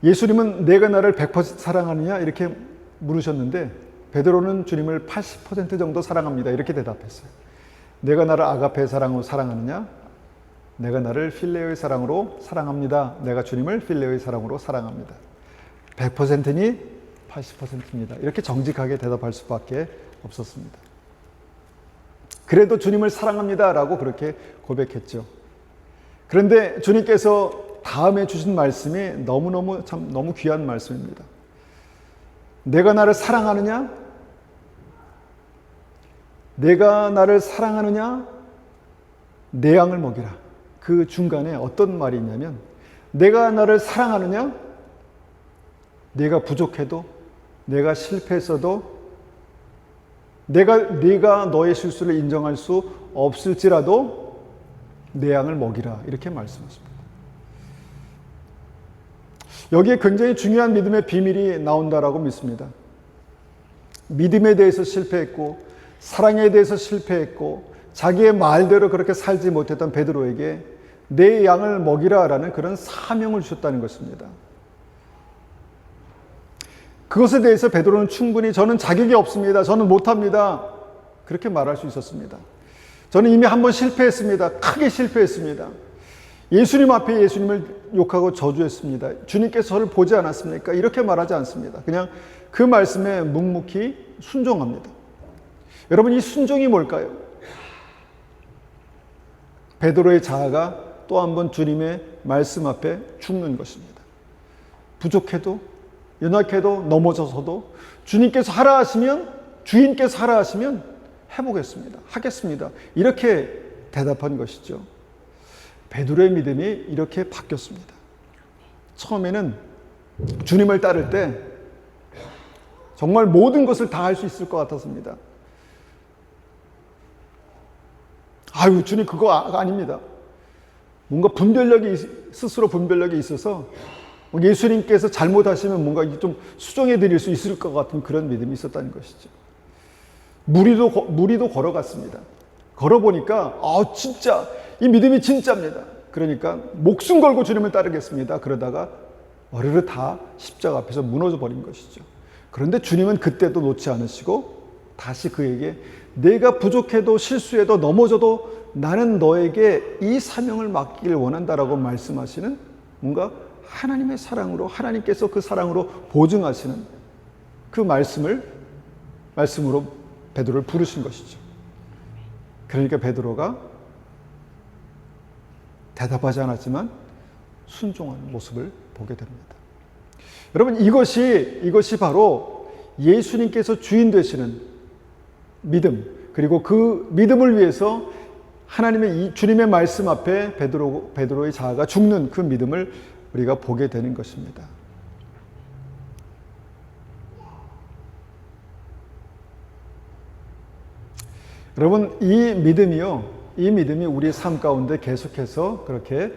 예수님은 내가 나를 100% 사랑하느냐? 이렇게 물으셨는데 베드로는 주님을 80% 정도 사랑합니다. 이렇게 대답했어요. 내가 나를 아가페 사랑으로 사랑하느냐? 내가 나를 필레오의 사랑으로 사랑합니다. 내가 주님을 필레오의 사랑으로 사랑합니다. 100%니 80%입니다. 이렇게 정직하게 대답할 수밖에 없었습니다. 그래도 주님을 사랑합니다 라고 그렇게 고백했죠. 그런데 주님께서 다음에 주신 말씀이 너무 귀한 말씀입니다. 내가 나를 사랑하느냐? 내가 나를 사랑하느냐? 내 양을 먹이라. 그 중간에 어떤 말이 있냐면, 내가 나를 사랑하느냐? 내가 부족해도, 내가 실패했어도, 네가 너의 실수를 인정할 수 없을지라도 내 양을 먹이라. 이렇게 말씀하십니다. 여기에 굉장히 중요한 믿음의 비밀이 나온다라고 믿습니다. 믿음에 대해서 실패했고 사랑에 대해서 실패했고 자기의 말대로 그렇게 살지 못했던 베드로에게 내 양을 먹이라라는 그런 사명을 주셨다는 것입니다. 그것에 대해서 베드로는 충분히 저는 자격이 없습니다. 저는 못합니다. 그렇게 말할 수 있었습니다. 저는 이미 한번 실패했습니다. 크게 실패했습니다. 예수님 앞에 예수님을 욕하고 저주했습니다. 주님께서 저를 보지 않았습니까? 이렇게 말하지 않습니다. 그냥 그 말씀에 묵묵히 순종합니다. 여러분, 이 순종이 뭘까요? 베드로의 자아가 또 한 번 주님의 말씀 앞에 죽는 것입니다. 부족해도 연약해도 넘어져서도 주님께서 하라 하시면, 주인께서 하라 하시면 해보겠습니다. 하겠습니다. 이렇게 대답한 것이죠. 베드로의 믿음이 이렇게 바뀌었습니다. 처음에는 주님을 따를 때 정말 모든 것을 다 할 수 있을 것 같았습니다. 아유, 주님 그거 아닙니다. 뭔가 스스로 분별력이 있어서 예수님께서 잘못하시면 뭔가 좀 수정해 드릴 수 있을 것 같은 그런 믿음이 있었다는 것이죠. 무리도 걸어갔습니다. 걸어보니까 진짜 이 믿음이 진짜입니다. 그러니까 목숨 걸고 주님을 따르겠습니다. 그러다가 와르르 다 십자가 앞에서 무너져 버린 것이죠. 그런데 주님은 그때도 놓지 않으시고 다시 그에게 내가 부족해도 실수해도 넘어져도 나는 너에게 이 사명을 맡기길 원한다라고 말씀하시는 뭔가 하나님의 사랑으로, 하나님께서 그 사랑으로 보증하시는 그 말씀으로 베드로를 부르신 것이죠. 그러니까 베드로가 대답하지 않았지만 순종하는 모습을 보게 됩니다. 여러분, 이것이 바로 예수님께서 주인 되시는 믿음, 그리고 그 믿음을 위해서 하나님의 주님의 말씀 앞에 베드로의 자아가 죽는 그 믿음을 우리가 보게 되는 것입니다. 여러분, 이 믿음이 우리의 삶 가운데 계속해서 그렇게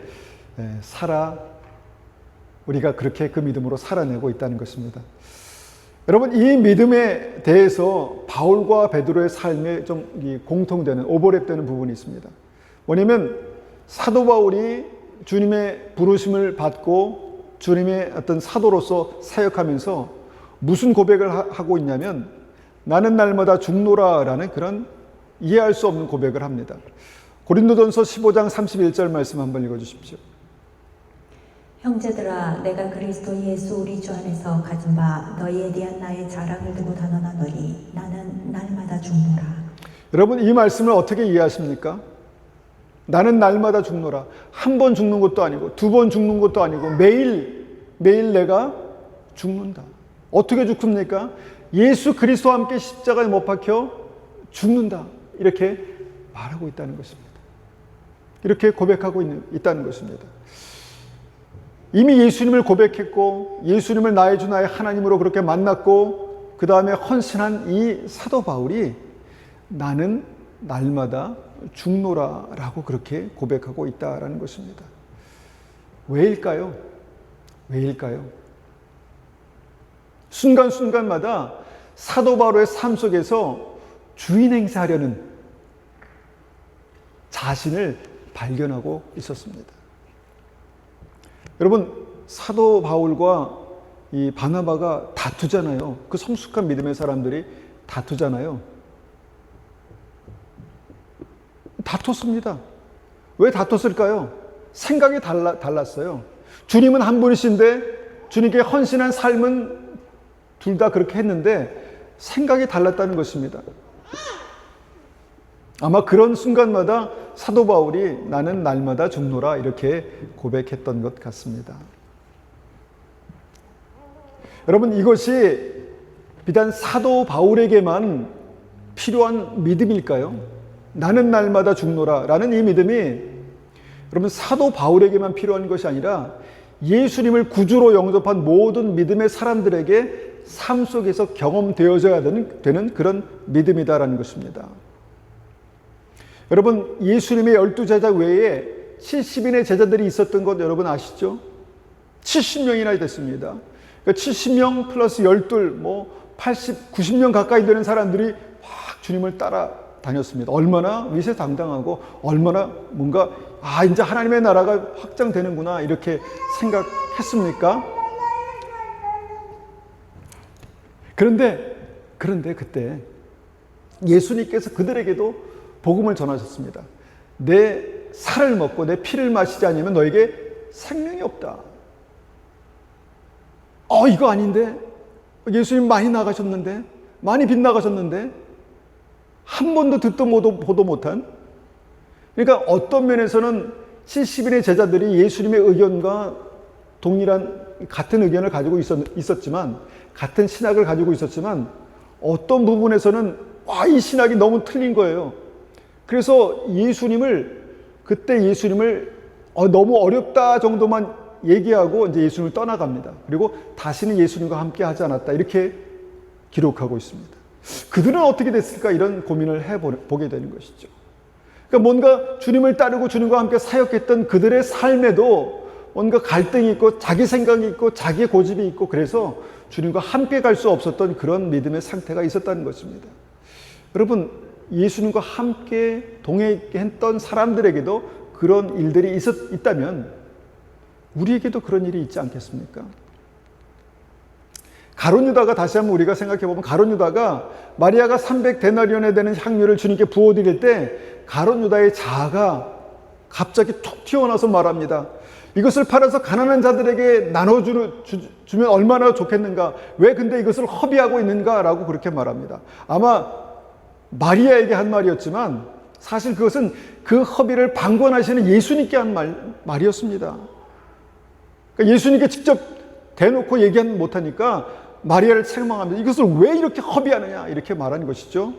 우리가 그렇게 그 믿음으로 살아내고 있다는 것입니다. 여러분, 이 믿음에 대해서 바울과 베드로의 삶에 좀 공통되는, 오버랩되는 부분이 있습니다. 뭐냐면 사도 바울이 주님의 부르심을 받고 주님의 어떤 사도로서 사역하면서 무슨 고백을 하고 있냐면 나는 날마다 죽노라라는 그런 이해할 수 없는 고백을 합니다. 고린도전서 15장 31절 말씀 한번 읽어주십시오. 형제들아, 내가 그리스도 예수 우리 주 안에서 가진 바 너희에 대한 나의 자랑을 두고 단언하노니 나는 날마다 죽노라. 여러분, 이 말씀을 어떻게 이해하십니까? 나는 날마다 죽노라. 한 번 죽는 것도 아니고 두 번 죽는 것도 아니고 매일 내가 죽는다. 어떻게 죽습니까? 예수 그리스도와 함께 십자가에 못 박혀 죽는다. 이렇게 말하고 있다는 것입니다. 이렇게 고백하고 있다는 것입니다. 이미 예수님을 고백했고 예수님을 나의 주 나의 하나님으로 그렇게 만났고 그 다음에 헌신한 이 사도 바울이 나는 날마다 죽노라라고 그렇게 고백하고 있다라는 것입니다. 왜일까요? 순간순간마다 사도 바울의 삶 속에서 주인 행세하려는 자신을 발견하고 있었습니다. 여러분, 사도 바울과 이 바나바가 다투잖아요. 그 성숙한 믿음의 사람들이 다투잖아요. 다퉜습니다. 왜 다퉜을까요? 생각이 달랐어요. 주님은 한 분이신데 주님께 헌신한 삶은 둘 다 그렇게 했는데 생각이 달랐다는 것입니다. 아마 그런 순간마다 사도 바울이 나는 날마다 죽노라 이렇게 고백했던 것 같습니다. 여러분, 이것이 비단 사도 바울에게만 필요한 믿음일까요? 나는 날마다 죽노라 라는 이 믿음이 여러분 사도 바울에게만 필요한 것이 아니라 예수님을 구주로 영접한 모든 믿음의 사람들에게 삶 속에서 경험되어져야 되는 그런 믿음이다라는 것입니다. 여러분, 예수님의 12제자 외에 70인의 제자들이 있었던 것 여러분 아시죠? 70명이나 됐습니다. 그러니까 70명 플러스 12, 80, 90명 가까이 되는 사람들이 확 주님을 따라 다녔습니다. 얼마나 위세당당하고 얼마나 뭔가 이제 하나님의 나라가 확장되는구나 이렇게 생각했습니까? 그런데 그때 예수님께서 그들에게도 복음을 전하셨습니다. 내 살을 먹고 내 피를 마시지 않으면 너에게 생명이 없다. 이거 아닌데? 예수님 많이 나가셨는데? 많이 빗나가셨는데? 한 번도 듣도 보도 못한? 그러니까 어떤 면에서는 70인의 제자들이 예수님의 의견과 동일한 같은 의견을 가지고 있었지만, 같은 신학을 가지고 있었지만, 어떤 부분에서는 이 신학이 너무 틀린 거예요. 그래서 그때 예수님을 너무 어렵다 정도만 얘기하고 이제 예수님을 떠나갑니다. 그리고 다시는 예수님과 함께 하지 않았다 이렇게 기록하고 있습니다. 그들은 어떻게 됐을까 이런 고민을 해보게 되는 것이죠. 그러니까 뭔가 주님을 따르고 주님과 함께 사역했던 그들의 삶에도 뭔가 갈등이 있고 자기 생각이 있고 자기의 고집이 있고 그래서 주님과 함께 갈 수 없었던 그런 믿음의 상태가 있었다는 것입니다. 여러분, 예수님과 함께 동행했던 사람들에게도 그런 일들이 있다면 우리에게도 그런 일이 있지 않겠습니까? 가룟 유다가 다시 한번 우리가 생각해 보면 가룟 유다가 마리아가 300데나리온에 되는 향유를 주님께 부어드릴 때 가룟 유다의 자아가 갑자기 툭 튀어나와서 말합니다. 이것을 팔아서 가난한 자들에게 나눠주면 얼마나 좋겠는가? 왜 근데 이것을 허비하고 있는가? 라고 그렇게 말합니다. 아마 마리아에게 한 말이었지만 사실 그것은 그 허비를 방관하시는 예수님께 한 말이었습니다. 그러니까 예수님께 직접 대놓고 얘기하지 못하니까 마리아를 책망합니다. 이것을 왜 이렇게 허비하느냐? 이렇게 말하는 것이죠.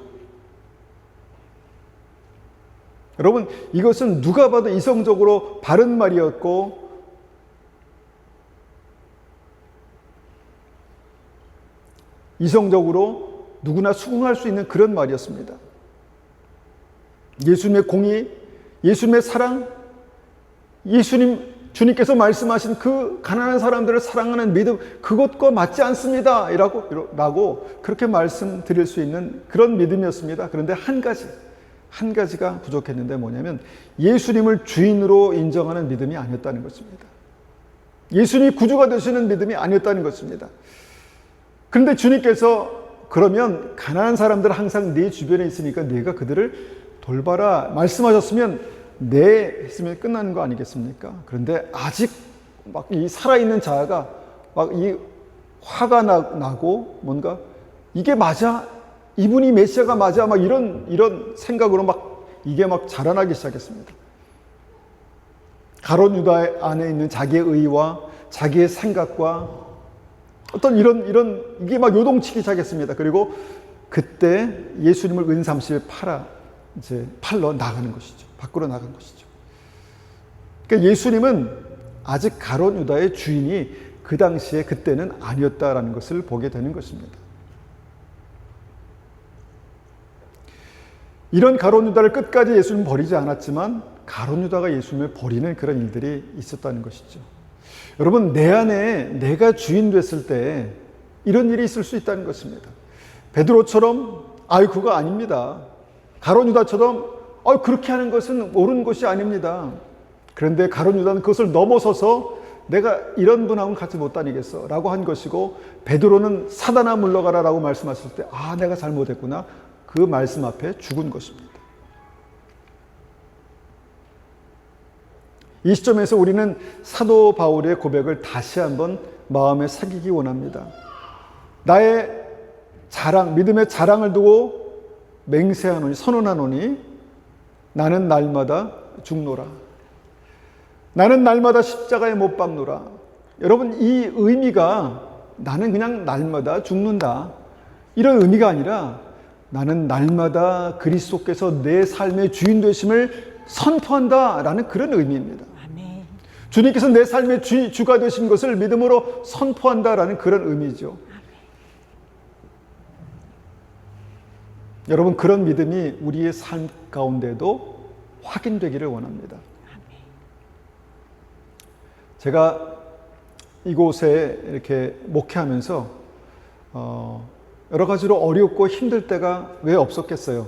여러분, 이것은 누가 봐도 이성적으로 바른 말이었고 이성적으로 누구나 수긍할 수 있는 그런 말이었습니다. 예수님의 공의, 예수님의 사랑, 주님께서 말씀하신 그 가난한 사람들을 사랑하는 믿음, 그것과 맞지 않습니다. 라고 그렇게 말씀드릴 수 있는 그런 믿음이었습니다. 그런데 한 가지가 부족했는데 뭐냐면 예수님을 주인으로 인정하는 믿음이 아니었다는 것입니다. 예수님이 구주가 되시는 믿음이 아니었다는 것입니다. 그런데 주님께서 그러면 가난한 사람들 항상 네 주변에 있으니까 네가 그들을 돌봐라 말씀하셨으면 네 했으면 끝나는 거 아니겠습니까? 그런데 아직 막 이 살아있는 자아가 막 이 화가 나고 뭔가 이게 맞아? 이분이 메시아가 맞아? 막 이런 생각으로 이게 자라나기 시작했습니다. 가룟 유다 안에 있는 자기의 의와 자기의 생각과 어떤 이게 요동치기 시작했습니다. 그리고 그때 예수님을 은삼십에 팔러 나가는 것이죠. 밖으로 나간 것이죠. 그러니까 예수님은 아직 가룟 유다의 주인이 그 당시에 그때는 아니었다라는 것을 보게 되는 것입니다. 이런 가룟 유다를 끝까지 예수님은 버리지 않았지만 가룟 유다가 예수님을 버리는 그런 일들이 있었다는 것이죠. 여러분, 내 안에 내가 주인 됐을 때 이런 일이 있을 수 있다는 것입니다. 베드로처럼 그거 아닙니다. 가룟 유다처럼 그렇게 하는 것은 옳은 것이 아닙니다. 그런데 가룟 유다는 그것을 넘어서서 내가 이런 분하고는 같이 못 다니겠어 라고 한 것이고, 베드로는 사단아 물러가라 라고 말씀하실 때 내가 잘못했구나, 그 말씀 앞에 죽은 것입니다. 이 시점에서 우리는 사도 바울의 고백을 다시 한번 마음에 새기기 원합니다. 나의 자랑, 믿음의 자랑을 두고 맹세하노니, 선언하노니 나는 날마다 죽노라. 나는 날마다 십자가에 못 박노라. 여러분, 이 의미가 나는 그냥 날마다 죽는다 이런 의미가 아니라 나는 날마다 그리스도께서 내 삶의 주인 되심을 선포한다라는 그런 의미입니다. 아멘. 주님께서 내 삶의 주가 되신 것을 믿음으로 선포한다라는 그런 의미죠. 여러분, 그런 믿음이 우리의 삶 가운데도 확인되기를 원합니다. 제가 이곳에 이렇게 목회하면서 여러 가지로 어렵고 힘들 때가 왜 없었겠어요?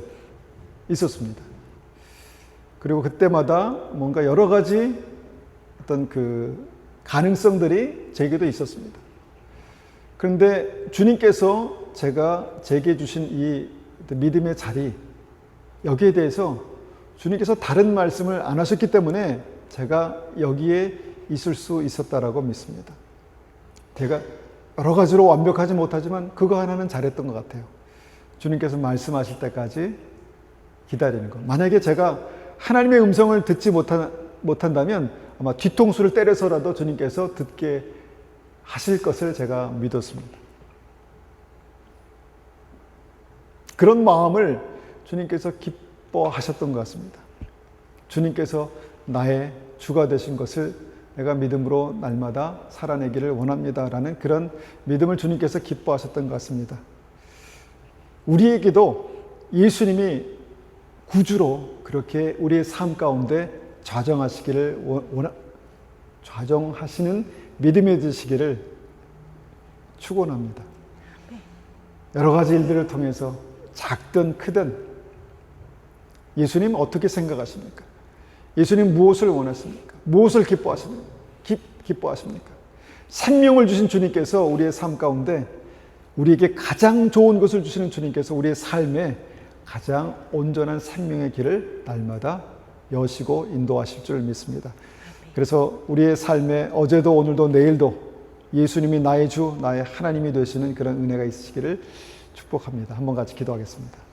있었습니다. 그리고 그때마다 뭔가 여러 가지 어떤 그 가능성들이 제게도 있었습니다. 그런데 주님께서 제게 주신 이 믿음의 자리, 여기에 대해서 주님께서 다른 말씀을 안 하셨기 때문에 제가 여기에 있을 수 있었다라고 믿습니다. 제가 여러 가지로 완벽하지 못하지만 그거 하나는 잘했던 것 같아요. 주님께서 말씀하실 때까지 기다리는 것. 만약에 제가 하나님의 음성을 듣지 못한다면 아마 뒤통수를 때려서라도 주님께서 듣게 하실 것을 제가 믿었습니다. 그런 마음을 주님께서 기뻐하셨던 것 같습니다. 주님께서 나의 주가 되신 것을 내가 믿음으로 날마다 살아내기를 원합니다라는 그런 믿음을 주님께서 기뻐하셨던 것 같습니다. 우리에게도 예수님이 구주로 그렇게 우리의 삶 가운데 좌정하시는 믿음이 되시기를 축원합니다. 여러 가지 일들을 통해서 작든 크든 예수님 어떻게 생각하십니까? 예수님 무엇을 원하십니까? 무엇을 기뻐하십니까? 생명을 주신 주님께서 우리의 삶 가운데 우리에게 가장 좋은 것을 주시는 주님께서 우리의 삶에 가장 온전한 생명의 길을 날마다 여시고 인도하실 줄 믿습니다. 그래서 우리의 삶에 어제도 오늘도 내일도 예수님이 나의 주, 나의 하나님이 되시는 그런 은혜가 있으시기를 축복합니다. 한번 같이 기도하겠습니다.